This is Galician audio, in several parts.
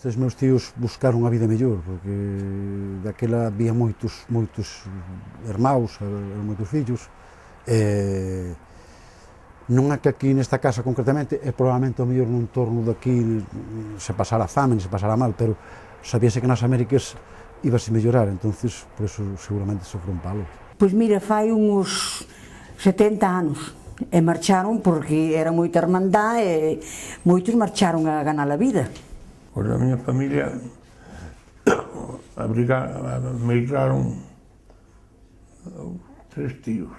Estes meus tíos buscaron a vida mellor, porque daquela había moitos irmãos, moitos fillos. Non é que aquí nesta casa concretamente, é probablemente o mellor nun entorno daqui se pasara fame, se pasara mal, pero sabíase que nas Américas ibase mellorar, entonces por eso seguramente sofreu un palo. Pois mira, fai uns 70 anos, e marcharon porque era moita hermandad e moitos marcharon a ganar a vida. Pois a miña familia emigraron 3 tíos,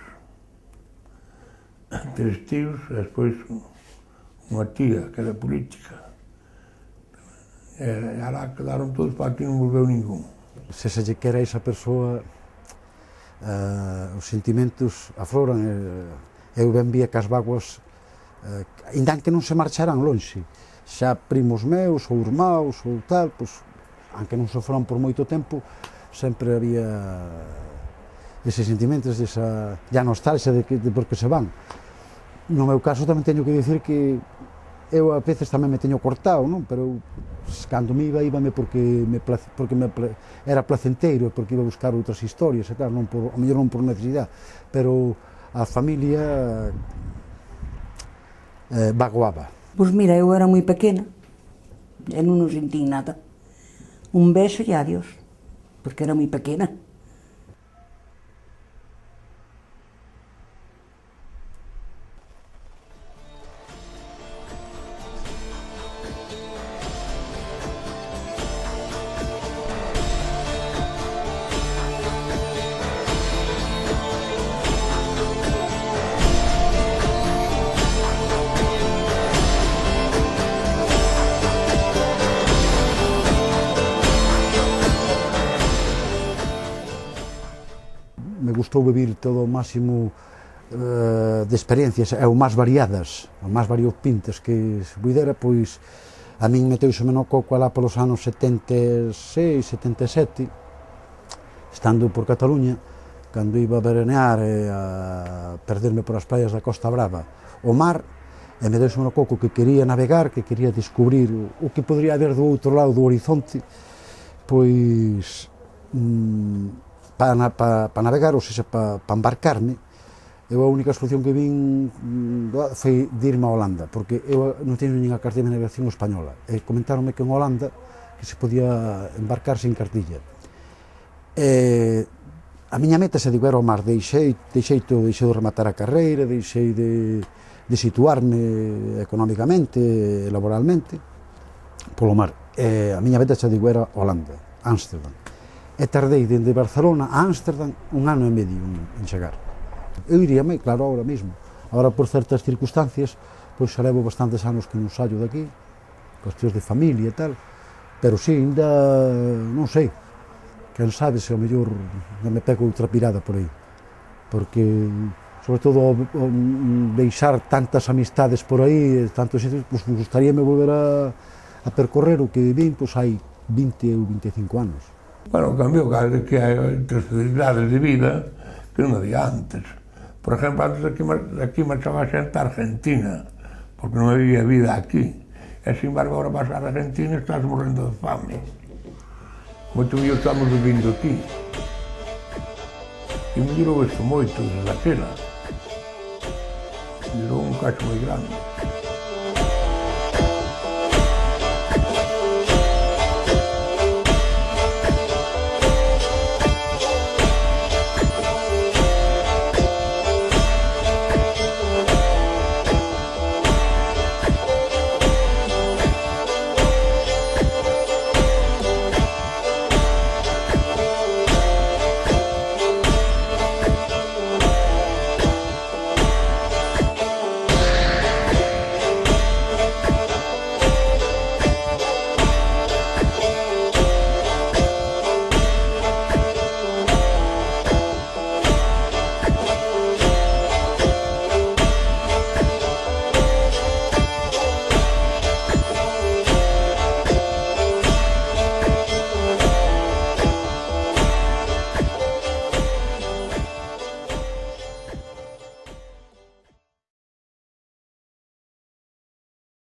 e despois unha tía que era política. E alá quedaron todos, para aquí non volveu ningún. Se se lle quera a esa persoa, os sentimentos afloran. Eu ben vía que as vaguas, ainda que non se marcharan lonxe, xa primos meus, ou irmãos, ou tal, pois, aunque non se foran por moito tempo, sempre había eses sentimentos, esa nostalgia de por que se van. No meu caso tamén teño que dicir que eu a veces tamén me teño cortado, non? Pero cando me íbame porque era placenteiro, porque iba a buscar outras historias, e claro, a mellor non por necesidade, pero a familia vagoaba. Pois mira, eu era moi pequena, e non sentí nada. Un beso e adiós, porque era moi pequena. Me gustou vivir todo o máximo de experiencias, e o máis variadas, o máis variopintas que se pudera, pois a min meteuseme no coco alá polos anos 76, 77, estando por Cataluña, cando iba a veranear e a perderme por as praias da Costa Brava, o mar, e me deuseme no coco que quería navegar, que quería descubrir o que podría haber do outro lado do horizonte, pois para navegar, ou seja, para embarcarme, eu a única solución que vin foi de irme a Holanda, porque eu non teño nin a cartilla de navegación española, e comentáronme que en Holanda que se podía embarcar sin cartilla. A miña meta se digo era o mar, deixei de rematar a carreira, deixei de situarme económicamente, laboralmente, polo mar. A miña meta se digo era Holanda, Ámsterdam. E tardei dende Barcelona a Ámsterdam 1 ano e medio en chegar. Eu iríame, claro, agora mesmo. Agora, por certas circunstancias, pois xa levo bastantes anos que non saio daqui, cuestións de familia e tal, pero si, ainda, non sei, quen sabe se ao mellor me pego outra pirada por aí, porque, sobre todo, deixar tantas amistades por aí, tantos sitios, pois gustaríame volver a percorrer o que vin, pois hai 20 ou 25 anos. Bueno, cambiou, que hai outras facilidades de vida que non había antes. Por exemplo, antes aquí marchaba a xente a Argentina, porque non había vida aquí. E, sin embargo, agora vas a Argentina e estás morrendo de fame. Moito mellor estamos vivindo aquí. E mellorou isto moito desde aquela. Mellorou un cacho moi grande.